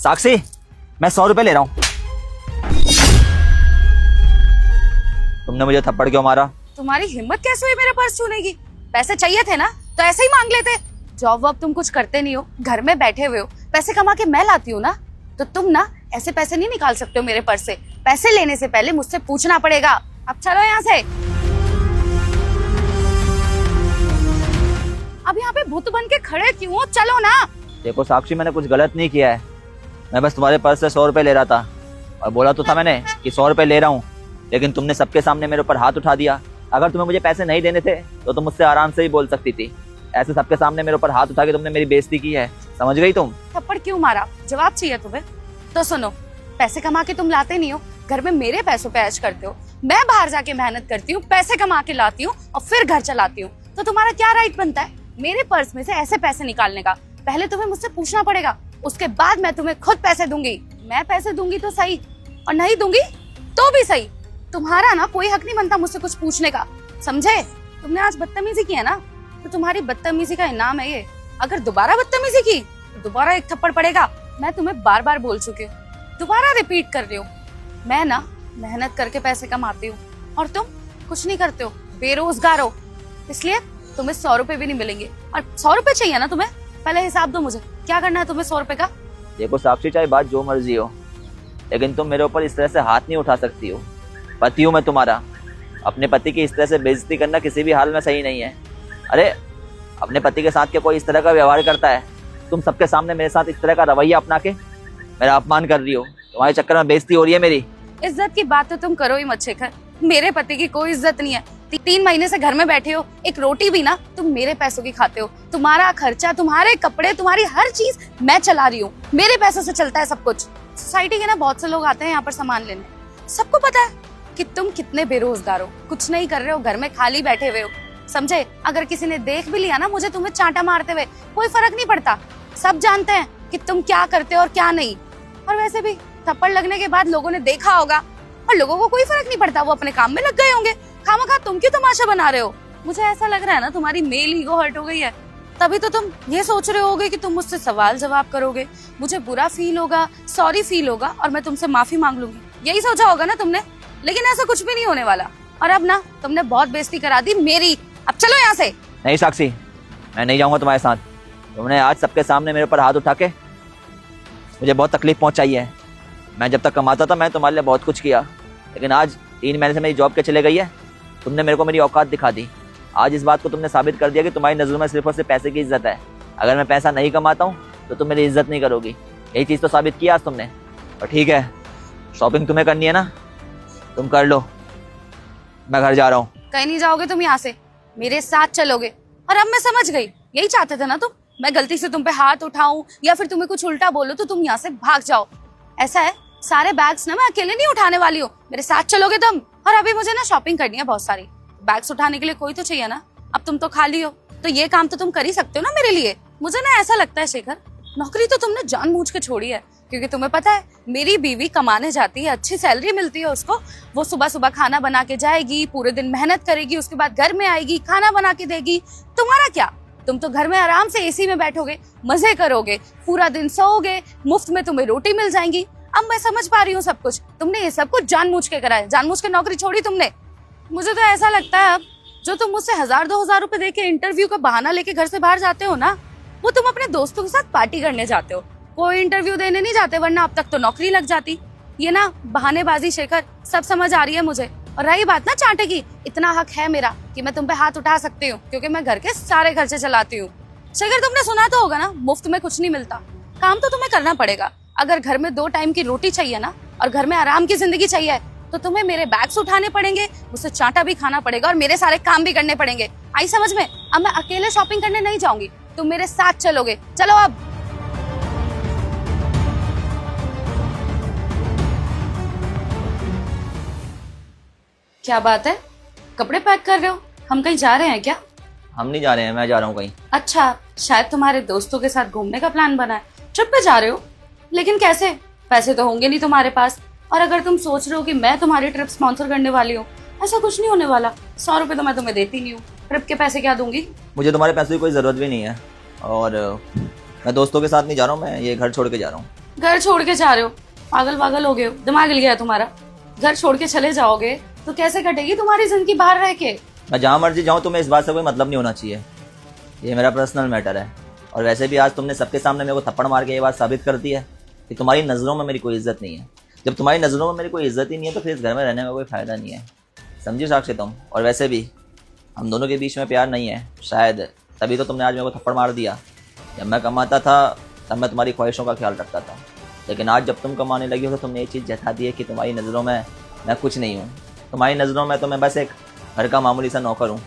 साक्षी, मैं 100 रुपए ले रहा हूँ। तुमने मुझे थप्पड़ क्यों मारा? तुम्हारी हिम्मत कैसे हुई मेरे पर्स छूने की? पैसे चाहिए थे ना तो ऐसे ही मांग लेते। जॉब वॉब तुम कुछ करते नहीं हो, घर में बैठे हुए हो, पैसे कमा के मैं लाती हूँ ना, तो तुम ना ऐसे पैसे नहीं निकाल सकते हो मेरे पर्स से। पैसे लेने से पहले मुझसे पूछना पड़ेगा। अब चलो यहाँ से। अब यहाँ पे भूत बन के खड़े क्यों हो? चलो ना। देखो साक्षी, मैंने कुछ गलत नहीं किया है। मैं बस तुम्हारे पर्स से 100 रुपए ले रहा था और बोला तो था मैंने कि 100 रुपए ले रहा हूँ, लेकिन तुमने सबके सामने मेरे ऊपर हाथ उठा दिया। अगर तुम्हें मुझे पैसे नहीं देने थे तो तुम मुझसे आराम से ही बोल सकती थी। ऐसे सबके सामने मेरे ऊपर हाथ उठा के तुमने मेरी बेइज्जती की है, समझ गई तुम? थप्पड़ क्यों मारा? जवाब चाहिए तुम्हें? तो सुनो, पैसे कमा के तुम लाते नहीं हो, घर में मेरे पैसों पे ऐश करते हो। मैं बाहर जाके मेहनत करती हूँ, पैसे कमा के लाती हूँ और फिर घर चलाती हूँ, तो तुम्हारा क्या राइट बनता है मेरे पर्स में से ऐसे पैसे निकालने का? पहले तुम्हें मुझसे पूछना पड़ेगा, उसके बाद मैं तुम्हें खुद पैसे दूंगी। मैं पैसे दूंगी तो सही, और नहीं दूंगी तो भी सही। तुम्हारा ना कोई हक नहीं बनता मुझसे कुछ पूछने का, समझे? तुमने आज बदतमीजी की है ना, तो तुम्हारी बदतमीजी का इनाम है ये। अगर दोबारा बदतमीजी की तो दोबारा एक थप्पड़ पड़ेगा। मैं तुम्हें बार बार बोल चुकी हूँ, दोबारा रिपीट कर रही हूँ। मैं ना मेहनत करके पैसे कमाती हूँ और तुम कुछ नहीं करते हो, बेरोजगार हो, इसलिए तुम्हें 100 रुपए भी नहीं मिलेंगे। और 100 रुपए चाहिए ना तुम्हें? पहले हिसाब दो मुझे, क्या करना है तुम्हें 100 रुपए का? देखो साक्षी, चाहे बात जो मर्जी हो, लेकिन तुम मेरे ऊपर इस तरह से हाथ नहीं उठा सकती हो। पति हूँ मैं तुम्हारा। अपने पति की इस तरह से बेइज्जती करना किसी भी हाल में सही नहीं है। अरे अपने पति के साथ क्या कोई इस तरह का व्यवहार करता है? तुम सबके सामने मेरे साथ इस तरह का रवैया अपना के मेरा अपमान कर रही हो। तुम्हारे चक्कर में बेइज्जती हो रही है मेरी। इज्जत की बात तो तुम करो ही मत शेखर। मेरे पति की कोई इज्जत नहीं है। 3 महीने से घर में बैठे हो, एक रोटी भी ना तुम मेरे पैसों की खाते हो। तुम्हारा खर्चा, तुम्हारे कपड़े, तुम्हारी हर चीज मैं चला रही हूँ। मेरे पैसों से चलता है सब कुछ। सोसाइटी के ना बहुत से लोग आते हैं यहाँ पर सामान लेने, सबको पता है कि तुम कितने बेरोजगार हो, कुछ नहीं कर रहे हो, घर में खाली बैठे हुए हो, समझे? अगर किसी ने देख भी लिया ना मुझे तुम्हें चांटा मारते हुए, कोई फर्क नहीं पड़ता। सब जानते हैं कि तुम क्या करते हो और क्या नहीं। और वैसे भी थप्पड़ लगने के बाद लोगों ने देखा होगा और लोगों को कोई फर्क नहीं पड़ता, वो अपने काम में लग गए होंगे। खामखा तुम क्यों तमाशा बना रहे हो? मुझे ऐसा लग रहा है ना तुम्हारी मेल ईगो हर्ट हो गई है, तभी तो तुम ये सोच रहे होगे कि तुम मुझसे सवाल जवाब करोगे, मुझे बुरा फील होगा, सॉरी फील होगा और मैं तुमसे माफी मांग लूंगी। यही सोचा होगा ना तुमने, लेकिन ऐसा कुछ भी नहीं होने वाला। और अब ना तुमने बहुत बेइज्जती करा दी मेरी। अब चलो यहाँ से। नहीं साक्षी, मैं नहीं जाऊंगा तुम्हारे साथ। तुमने आज सबके सामने मेरे ऊपर हाथ उठा के मुझे बहुत तकलीफ पहुंचाई है। मैं जब तक कमाता था मैं तुम्हारे लिए बहुत कुछ किया, लेकिन आज 3 महीने से मेरी जॉब के चले गई है। तुमने मेरे को मेरी औकात दिखा दी। आज इस बात को तुमने साबित कर दिया कि तुम्हारी नज़रों में सिर्फ और सिर्फ पैसे की इज्जत है। अगर मैं पैसा नहीं कमाता हूँ तो तुम मेरी इज्जत नहीं करोगी। यही चीज़ तो साबित किया आज तुमने। और ठीक है, शॉपिंग तुम्हें करनी है ना, तुम कर लो, मैं घर जा रहा हूँ। कहीं नहीं जाओगे तुम, यहाँ से मेरे साथ चलोगे। और अब मैं समझ गई, यही चाहते थे ना तुम, मैं गलती से तुम पे हाथ उठाऊं या फिर तुम्हें कुछ उल्टा बोलो तो तुम यहाँ से भाग जाओ। ऐसा है, सारे बैग्स ना मैं अकेले नहीं उठाने वाली हूँ, मेरे साथ चलोगे तुम। और अभी मुझे ना शॉपिंग करनी है बहुत सारी, बैग्स उठाने के लिए कोई तो चाहिए ना। अब तुम तो खाली हो तो ये काम तो तुम कर ही सकते हो ना मेरे लिए। मुझे ना ऐसा लगता है शेखर, नौकरी तो तुमने जानबूझ के छोड़ी है, क्योंकि तुम्हें पता है मेरी बीवी कमाने जाती है, अच्छी सैलरी मिलती है उसको, वो सुबह सुबह खाना बना के जाएगी, पूरे दिन मेहनत करेगी, उसके बाद घर में आएगी, खाना बना के देगी। तुम्हारा क्या? तुम तो घर में आराम से एसी में बैठोगे, मजे करोगे, पूरा दिन सोओगे, मुफ्त में तुम्हें रोटी मिल जाएंगी। अब मैं समझ पा रही हूँ सब कुछ, तुमने ये सब कुछ जानबूझ के करा है, जानबूझ के नौकरी छोड़ी तुमने। मुझे तो ऐसा लगता है अब जो तुम मुझसे 1000-2000 रुपए देके इंटरव्यू का बहाना लेके घर से बाहर जाते हो ना, वो तुम अपने दोस्तों के साथ पार्टी करने जाते हो, कोई इंटरव्यू देने नहीं जाते, वरना अब तक तो नौकरी लग जाती। ये ना बहानेबाजी शेखर, सब समझ आ रही है मुझे। और रही बात ना चांटे की, इतना हक है मेरा कि मैं तुम पे हाथ उठा सकती हूँ, क्योंकि मैं घर के सारे खर्चे चलाती हूँ। शेखर तुमने सुना तो होगा ना, मुफ्त में कुछ नहीं मिलता, काम तो तुम्हें करना पड़ेगा। अगर घर में 2 टाइम की रोटी चाहिए ना और घर में आराम की जिंदगी चाहिए तो तुम्हें मेरे बैग्स उठाने पड़ेंगे, मुझसे चांटा भी खाना पड़ेगा और मेरे सारे काम भी करने पड़ेंगे। आई समझ में? अब मैं अकेले शॉपिंग करने नहीं जाऊंगी, तुम मेरे साथ चलोगे। चलो अब। क्या बात है, कपड़े पैक कर रहे हो? हम कहीं जा रहे हैं क्या? हम नहीं जा रहे हैं, मैं जा रहा हूँ कहीं। अच्छा, शायद तुम्हारे दोस्तों के साथ घूमने का प्लान बना है, ट्रिप पे जा रहे हो। लेकिन कैसे? पैसे तो होंगे नहीं तुम्हारे पास। और अगर तुम सोच रहे हो कि मैं तुम्हारी ट्रिप स्पॉन्सर करने वाली हूँ, ऐसा कुछ नहीं होने वाला। 100 रुपए तो मैं तुम्हें देती नहीं हूँ, ट्रिप के पैसे क्या दूंगी? मुझे तुम्हारे पैसों की कोई ज़रूरत भी नहीं है, और मैं दोस्तों के साथ नहीं जा रहा हूँ, मैं ये घर छोड़ के जा रहा हूँ। घर छोड़ के जा रहे हो, पागल पागल हो गए हो, दिमाग हिल गया है तुम्हारा। घर छोड़ के चले जाओगे तो कैसे कटेगी तुम्हारी जिंदगी बाहर रह के? मैं जहाँ मर्जी जाऊँ तुम्हें इस बात से कोई मतलब नहीं होना चाहिए, ये मेरा पर्सनल मैटर है। और वैसे भी आज तुमने सबके सामने मेरे को थप्पड़ मार के ये बात साबित कर दी है कि तुम्हारी नज़रों में मेरी कोई इज्जत नहीं है। जब तुम्हारी नज़रों में मेरी कोई इज्जत ही नहीं है तो फिर इस घर में रहने का कोई फ़ायदा नहीं है, समझी साक्षी तुम? और वैसे भी हम दोनों के बीच में प्यार नहीं है शायद, तभी तो तुमने आज मेरे को थप्पड़ मार दिया। जब मैं कमाता था तब मैं तुम्हारी ख्वाहिशों का ख्याल रखता था, लेकिन आज जब तुम कमाने लगी हो तो तुमने ये चीज़ जता दी है कि तुम्हारी नज़रों में मैं कुछ नहीं हूँ। तुम्हारी नज़रों में तो मैं बस एक घर का मामूली सा नौकर हूँ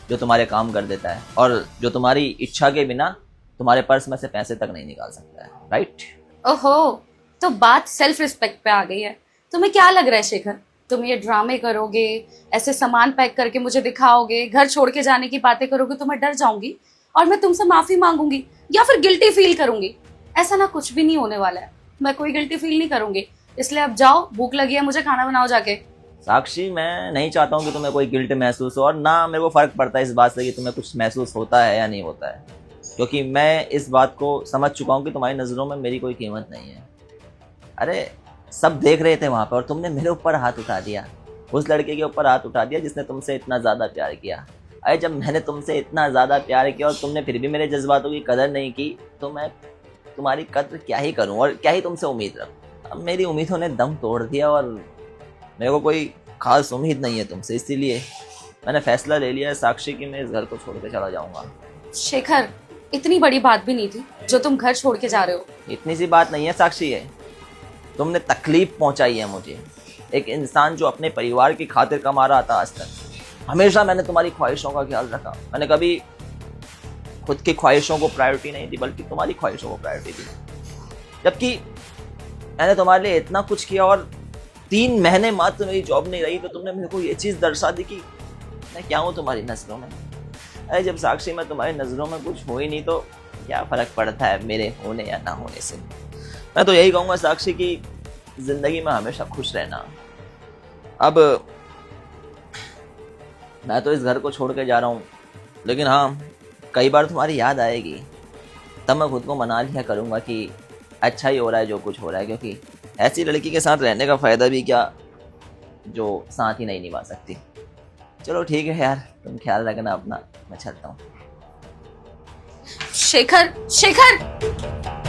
जो तुम्हारे काम कर देता है और जो तुम्हारी इच्छा के बिना तुम्हारे पर्स में से पैसे तक नहीं निकाल सकता है, राइट? ओहो, तो बात सेल्फ रिस्पेक्ट पे आ गई है। तुम्हें क्या लग रहा है शेखर, तुम ये ड्रामे करोगे, ऐसे सामान पैक करके मुझे दिखाओगे, घर छोड़ के जाने की बातें करोगे तो मैं डर जाऊंगी और मैं तुमसे माफी मांगूंगी या फिर गिल्टी फील करूंगी? ऐसा ना कुछ भी नहीं होने वाला है, मैं कोई गिल्टी फील नहीं करूंगी। इसलिए अब जाओ, भूख लगी है मुझे, खाना बनाओ जाके। साक्षी, मैं नहीं चाहता हूँ कि तुम्हें कोई गिल्ट महसूस हो और ना मेरे को फ़र्क पड़ता है इस बात से कि तुम्हें कुछ महसूस होता है या नहीं होता है, क्योंकि मैं इस बात को समझ चुका हूँ कि तुम्हारी नज़रों में मेरी कोई कीमत नहीं है। अरे सब देख रहे थे वहाँ पर और तुमने मेरे ऊपर हाथ उठा दिया, उस लड़के के ऊपर हाथ उठा दिया जिसने तुमसे इतना ज़्यादा प्यार किया। अरे जब मैंने तुमसे इतना ज़्यादा प्यार किया और तुमने फिर भी मेरे जज्बातों की कदर नहीं की तो मैं तुम्हारी कदर क्या ही करूँ और क्या ही तुमसे उम्मीद रखूँ। अब मेरी उम्मीदों ने दम तोड़ दिया और मेरे को कोई खास उम्मीद नहीं है तुमसे, इसीलिए मैंने फैसला ले लिया है साक्षी कि मैं इस घर को छोड़ के चला जाऊँगा। शेखर, इतनी बड़ी बात भी नहीं थी जो तुम घर छोड़ के जा रहे हो। इतनी सी बात नहीं है साक्षी, है तुमने तकलीफ पहुंचाई है मुझे। एक इंसान जो अपने परिवार की खातिर कमा रहा था आज तक, हमेशा मैंने तुम्हारी ख्वाहिशों का ख्याल रखा। मैंने कभी खुद की ख्वाहिशों को प्रायोरिटी नहीं दी बल्कि तुम्हारी ख्वाहिशों को प्रायोरिटी दी। जबकि मैंने तुम्हारे लिए इतना कुछ किया और 3 महीने मात्र मेरी जॉब नहीं रही तो तुमने मेरे को ये चीज़ दर्शा दी कि मैं क्या हूँ तुम्हारी नज़रों में। अरे जब साक्षी मैं तुम्हारी नज़रों में कुछ हो ही नहीं तो क्या फ़र्क पड़ता है मेरे होने या ना होने से। मैं तो यही कहूँगा साक्षी कि ज़िंदगी में हमेशा खुश रहना। अब मैं तो इस घर को छोड़ के जा रहा हूँ, लेकिन हाँ कई बार तुम्हारी याद आएगी तब मैं खुद को मना लिया करूँगा कि अच्छा ही हो रहा है जो कुछ हो रहा है, क्योंकि ऐसी लड़की के साथ रहने का फ़ायदा भी क्या जो साथ ही नहीं निभा सकती। चलो ठीक है यार, तुम ख्याल रखना अपना, मैं चलता हूँ। शेखर, शेखर!